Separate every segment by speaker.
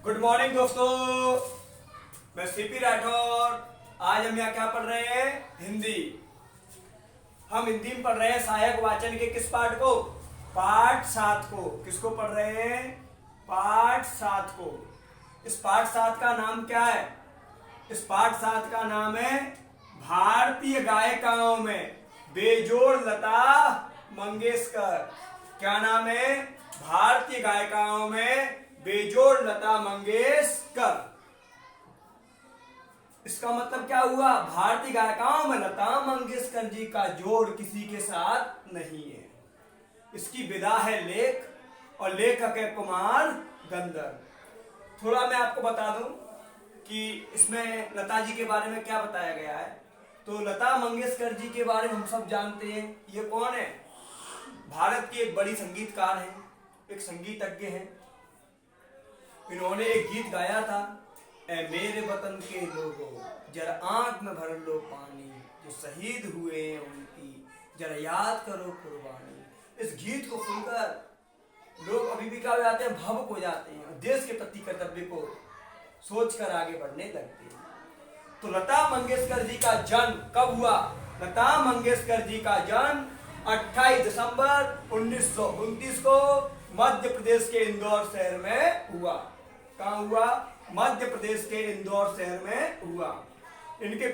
Speaker 1: Good morning दोस्तों, मैं CP Rathore. आज हम यहाँ क्या पढ़ रहे हैं? हिंदी। हम हिंदी में पढ़ रहे हैं सहायक वाचन के किस पाठ को? पाठ 7 को। किसको पढ़ रहे हैं? पाठ 7 को। इस पाठ 7 का नाम क्या है? इस पाठ 7 का नाम है भारतीय गायिकाओं में बेजोड़ लता मंगेशकर। क्या नाम है? भारतीय गायिकाओं में बेजोड़ लता मंगेशकर। इसका मतलब क्या हुआ? भारतीय गायिकाओं में लता मंगेशकर जी का जोड़ किसी के साथ नहीं है। इसकी विधा है लेख और लेखक है कुमार गंधर्व। थोड़ा मैं आपको बता दूं कि इसमें लता जी के बारे में क्या बताया गया है। तो लता मंगेशकर जी के बारे में हम सब जानते हैं। ये कौन है? भारत की एक बड़ी संगीतकार है, एक संगीतज्ञ हैं। इन्होंने एक गीत गाया था, ऐ मेरे वतन के लोगों जरा आंख में भर लो पानी, जो शहीद हुए हैं उनकी जरा याद करो कुर्बानी। इस गीत को सुनकर लोग अभी भी क्या हो जाते हैं? भावुक हो जाते हैं और देश के प्रति कर्तव्य को सोचकर आगे बढ़ने लगते हैं। तो लता मंगेशकर जी का जन्म कब हुआ? लता मंगेशकर जी का जन्म 28 दिसंबर 1929 को मध्य प्रदेश के इंदौर शहर में हुआ। कहाँ हुआ? मध्य प्रदेश के इंदौर शहर में हुआ। इनके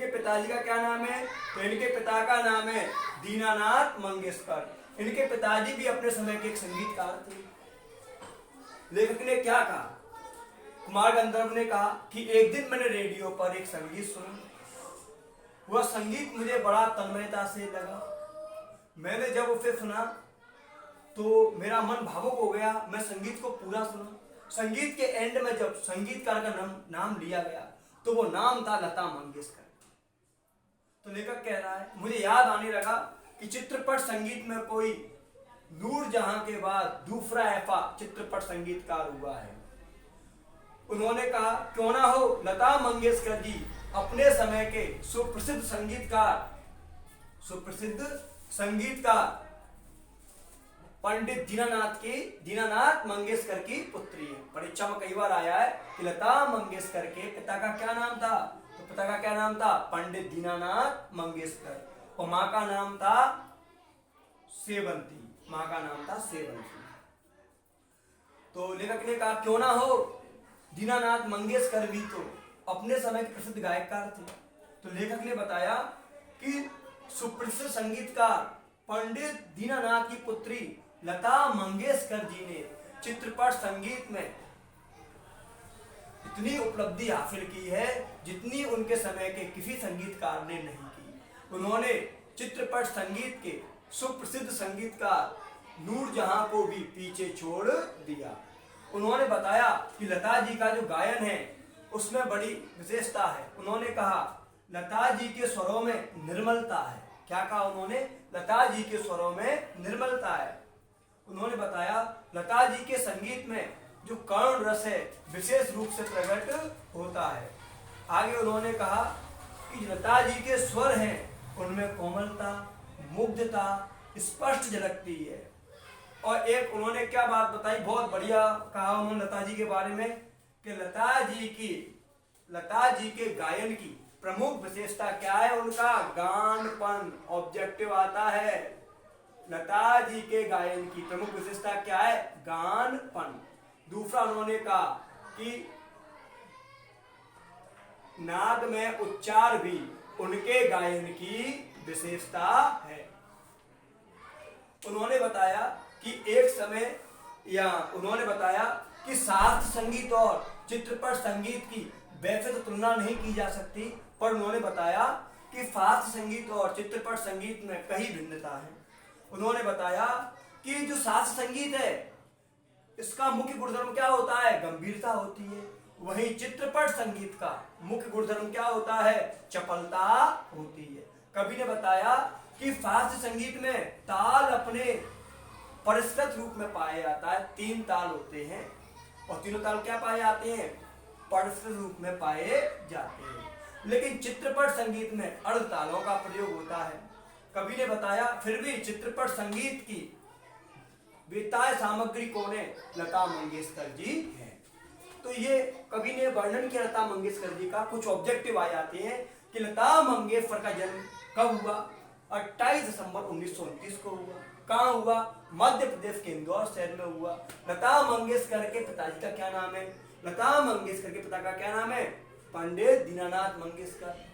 Speaker 1: पिताजी का क्या नाम है? तो इनके पिता का नाम है दीनानाथ मंगेशकर। इनके पिताजी भी अपने समय के एक संगीतकार थे। लेखक ने क्या कहा? कुमार गंधर्व ने कहा कि एक दिन मैंने रेडियो पर एक संगीत सुना। वह संगीत मुझे बड़ा तन्मयता से लगा। मैंने जब उसे सुना तो मेरा मन भावुक हो गया। मैं संगीत को पूरा सुना। संगीत के एंड में जब संगीतकार का नाम लिया गया तो वो नाम था लता मंगेशकर। तो लेखक कह रहा है, मुझे याद आने लगा कि चित्रपट संगीत में कोई नूरजहां के बाद दूसरा ऐसा चित्रपट संगीतकार हुआ है। उन्होंने कहा क्यों ना हो लता मंगेशकर जी अपने समय के सुप्रसिद्ध संगीतकार पंडित दीनानाथ मंगेशकर की पुत्री है। परीक्षा में कई बार आया है कि लता मंगेशकर के पिता का क्या नाम था? तो पिता का क्या नाम था? पंडित दीनानाथ मंगेशकर। और माँ का नाम था सेवंती। तो लेखक ने कहा क्यों ना हो, दीनानाथ मंगेशकर भी तो अपने समय के प्रसिद्ध गायककार थे। तो लेखक ने बताया कि सुप्रसिद्ध संगीतकार पंडित दीनानाथ की पुत्री लता मंगेशकर जी ने चित्रपट संगीत में इतनी उपलब्धि हासिल की है जितनी उनके समय के किसी संगीतकार ने नहीं की। उन्होंने चित्रपट संगीत के सुप्रसिद्ध संगीतकार नूरजहां को भी पीछे छोड़ दिया। उन्होंने बताया कि लता जी का जो गायन है उसमें बड़ी विशेषता है। उन्होंने कहा लता जी के स्वरों में निर्मलता है। क्या कहा उन्होंने? लता जी के स्वरों में निर्मलता है। उन्होंने बताया लता जी के संगीत में जो करुण रस है विशेष रूप से प्रकट होता है। आगे उन्होंने कहा कि लता जी के स्वर हैं उनमें कोमलता, मुग्धता स्पष्ट झलकती है। और एक उन्होंने क्या बात बताई, बहुत बढ़िया कहा उन्होंने लता जी के बारे में कि लता जी के गायन की प्रमुख विशेषता क्या है? उनका गानपन। ऑब्जेक्टिव आता है। लता जी के गायन की प्रमुख विशेषता क्या है? गानपन। दूसरा उन्होंने कहा कि नाद में उच्चार भी उनके गायन की विशेषता है। उन्होंने बताया कि शास्त्रीय संगीत और चित्रपट संगीत की वैसे तो तुलना नहीं की जा सकती, पर उन्होंने बताया कि शास्त्रीय संगीत और चित्रपट संगीत में कई भिन्नता है। उन्होंने बताया कि जो शास्त्रीय संगीत है इसका मुख्य गुणधर्म क्या होता है? गंभीरता होती है। वहीं चित्रपट संगीत का मुख्य गुणधर्म क्या होता है? चपलता होती है। कवि ने बताया कि शास्त्रीय संगीत में ताल अपने परिष्कृत रूप में पाया जाता है। 3 ताल होते हैं और तीनों ताल क्या पाए जाते हैं? परिष्कृत रूप में पाए जाते हैं। लेकिन चित्रपट संगीत में अर्ध तालों का प्रयोग होता है। कवि ने बताया फिर भी चित्रपट संगीत की बेताज सामग्री कौन है? लता मंगेशकर जी हैं। तो ये कवि ने वर्णन किया लता मंगेशकर जी का। कुछ ऑब्जेक्टिव आ जाते हैं कि लता मंगेशकर का जन्म कब हुआ? 28 दिसंबर 1929 को हुआ। कहाँ हुआ? मध्य प्रदेश के इंदौर शहर में हुआ। लता मंगेशकर के पिताजी का क्या नाम है? लता मंगेशकर के पिता का क्या नाम है? पंडित दीनानाथ मंगेशकर।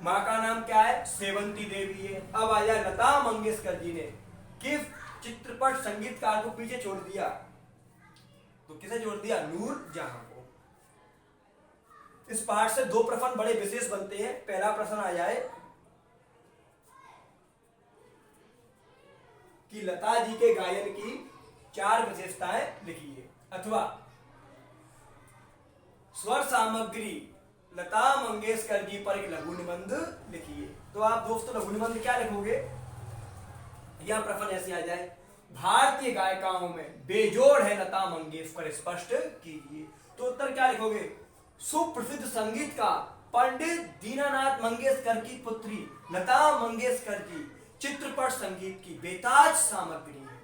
Speaker 1: माँ का नाम क्या है? सेवंती देवी है। अब आया लता मंगेशकर जी ने किस चित्रपट संगीतकार को पीछे छोड़ दिया? तो किसे छोड़ दिया? नूरजहां को। इस पाठ से दो प्रश्न बड़े विशेष बनते हैं। पहला प्रश्न आ जाए कि लता जी के गायन की 4 विशेषताएं लिखिए, अथवा स्वर सामग्री लता मंगेशकर जी पर एक लघु निबंध लिखिए। तो आप दोस्तों लघु निबंध क्या लिखोगे? यह प्रश्न ऐसे आ जाए, भारतीय गायिकाओं में बेजोड़ है लता मंगेशकर, स्पष्ट कीजिए। तो उत्तर क्या लिखोगे? सुप्रसिद्ध संगीतकार पंडित दीनानाथ मंगेशकर की पुत्री लता मंगेशकर जी चित्रपट संगीत की बेताज सामग्री है।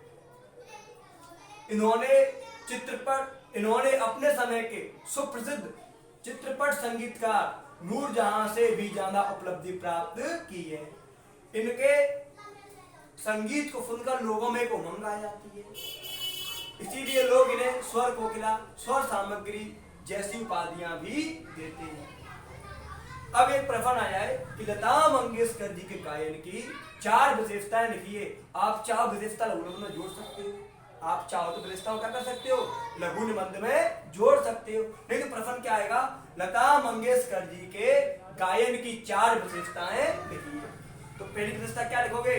Speaker 1: इन्होंने अपने समय के सुप्रसिद्ध चित्रपट संगीतकार नूरजहां से भी ज्यादा उपलब्धि प्राप्त की है। इनके संगीत को सुनकर लोगों में एक उमंग आ जाती है, इसीलिए लोग इन्हें स्वर कोकिला, स्वर सामग्री जैसी उपाधियां भी देते हैं। अब एक प्रश्न आ जाए कि लता मंगेशकर जी के गायन की 4 विशेषताएं लिखिए। आप 4 विशेषता लघु निबंध में जोड़ सकते हो। आप चाहो तो विशेषताओं क्या कर सकते हो? लघु निबंध में जोड़ सकते हो। लेकिन प्रश्न क्या आएगा? लता मंगेशकर जी के गायन की 4 विशेषताएं लिखिए। तो पहली विशेषता क्या लिखोगे?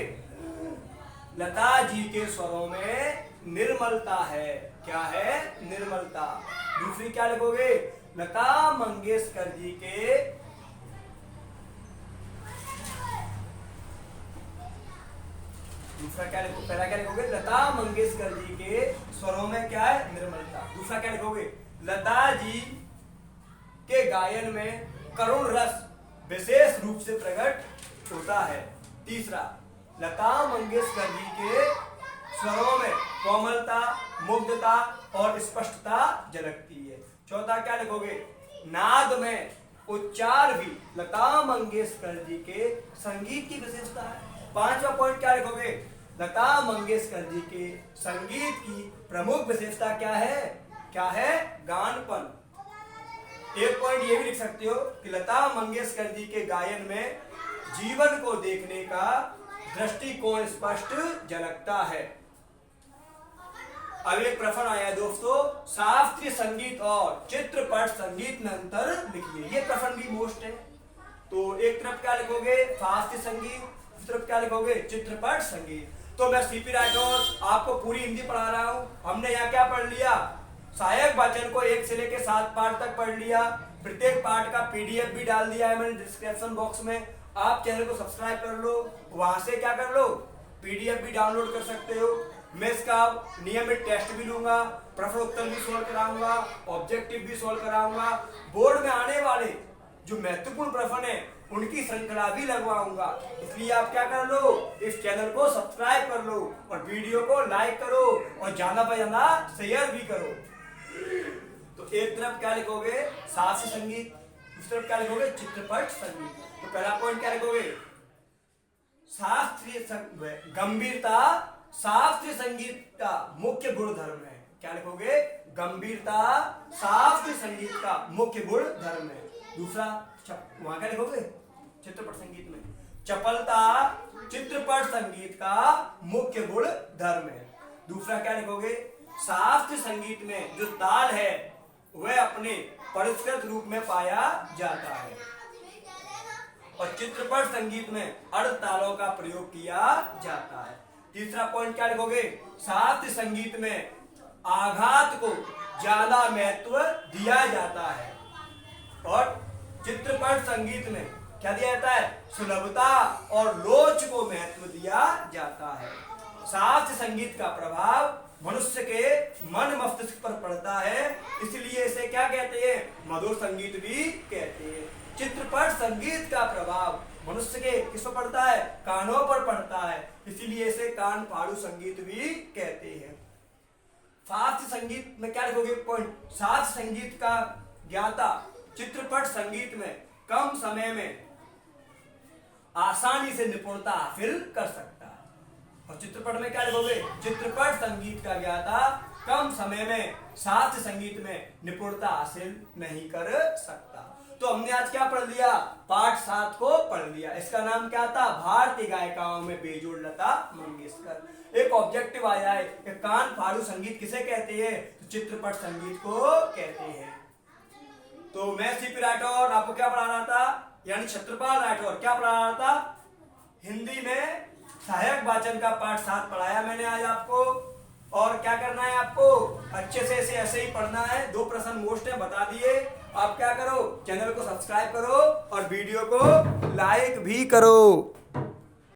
Speaker 1: लता जी के स्वरों में निर्मलता है। क्या है? निर्मलता। दूसरी क्या लिखोगे? लता मंगेशकर जी के दूसरा क्या लिखोगे? पहला क्या लिखोगे? लता मंगेशकर जी के स्वरों में क्या है? निर्मलता। दूसरा क्या लिखोगे? लता जी के गायन में करुण रस विशेष रूप से प्रकट होता है। तीसरा, लता मंगेशकर जी के स्वरों में कोमलता, मुग्धता और स्पष्टता झलकती है। चौथा क्या लिखोगे? नाद में उच्चार भी लता मंगेशकर जी के संगीत की विशेषता है। 5वां पॉइंट क्या लिखोगे? लता मंगेशकर जी के संगीत की प्रमुख विशेषता क्या है? क्या है? गानपन। एक पॉइंट ये भी लिख सकते हो कि लता मंगेशकर जी के गायन में जीवन को देखने का दृष्टिकोण स्पष्ट झलकता है। अब एक प्रश्न आया दोस्तों, शास्त्रीय संगीत और चित्रपट संगीत में अंतर लिखिए। ये प्रश्न भी मोस्ट है। तो एक तरफ क्या लिखोगे? शास्त्रीय संगीत, दूसरी तरफ क्या लिखोगे? चित्रपट संगीत। तो मैं सीपी राठौर आपको पूरी हिंदी पढ़ा रहा हूं। हमने यहाँ क्या पढ़ लिया? सहायक वाचन को 1 से लेकर 7 पाठ तक पढ़ लिया। प्रत्येक पाठ का पीडीएफ भी डाल दिया है मैंने डिस्क्रिप्शन बॉक्स में। आप चैनल को सब्सक्राइब कर लो, वहां से क्या कर लो? पीडीएफ भी डाउनलोड कर सकते हो। मैं इसका नियमित टेस्ट भी लूंगा, प्रश्न उत्तर भी सोल्व कराऊंगा, ऑब्जेक्टिव भी सोल्व कराऊंगा। बोर्ड में आने वाले जो महत्वपूर्ण प्रश्न है उनकी श्रृंखला भी लगवाऊंगा। इसलिए आप क्या कर लो? इस चैनल को सब्सक्राइब कर लो और वीडियो को लाइक करो और ज्यादा से ज्यादा शेयर भी करो। तो एक तरफ क्या लिखोगे? शास्त्रीय संगीत, दूसरी तरफ क्या लिखोगे? चित्रपट संगीत। तो पहला पॉइंट क्या लिखोगे? शास्त्रीय गंभीरता शास्त्रीय संगीत का मुख्य गुण धर्म है। क्या लिखोगे? गंभीरता शास्त्रीय संगीत का मुख्य गुण धर्म है। दूसरा वहां क्या लिखोगे? चित्रपट संगीत में चपलता चित्रपट संगीत का मुख्य गुण धर्म है। दूसरा क्या लिखोगे? शास्त्रीय संगीत में जो ताल है वह अपने परिष्कृत रूप में पाया जाता है और चित्रपट संगीत में अर्ध तालों का प्रयोग किया जाता है। तीसरा पॉइंट क्या लिखोगे? शास्त्रीय संगीत में आघात को ज्यादा महत्व दिया जाता है और चित्रपट संगीत में क्या दिया जाता है? सुलभता और लोच को महत्व दिया जाता है। शास्त्रीय संगीत का प्रभाव मनुष्य के मन मस्तिष्क पर पड़ता है, इसलिए इसे क्या कहते हैं? मधुर संगीत भी कहते हैं। चित्रपट संगीत का प्रभाव मनुष्य के किस पर पड़ता है? कानों पर पड़ता है, इसीलिए इसे कान फाड़ू संगीत भी कहते हैं। शास्त्रीय संगीत में क्या लिखोगे? पॉइंट, शास्त्रीय संगीत का ज्ञाता चित्रपट संगीत में कम समय में आसानी से निपुणता हासिल कर सकता है। और चित्रपट में क्या लिखोगे? चित्रपट संगीत का ज्ञाता कम समय में शास्त्रीय संगीत में निपुणता हासिल नहीं कर सकता। तो हमने आज क्या पढ़ लिया? पाठ 7 को पढ़ लिया। इसका नाम क्या था? भारतीय गायिकाओं में बेजोड़ लता मंगेशकर। एक ऑब्जेक्टिव आया है कि कान फाड़ू संगीत किसे कहते हैं? तो चित्रपट संगीत को कहते हैं। तो मैं सीपी राठौर आपको क्या पढ़ा रहा था? यानी छत्रपाल राठौर क्या पढ़ा रहा था? हिंदी में सहायक वाचन का पाठ 7 पढ़ाया मैंने आज आपको। और क्या करना है आपको? अच्छे से ऐसे ही पढ़ना है। 2 प्रश्न मोस्ट है बता दिए। आप क्या करो? चैनल को सब्सक्राइब करो और वीडियो को लाइक भी करो।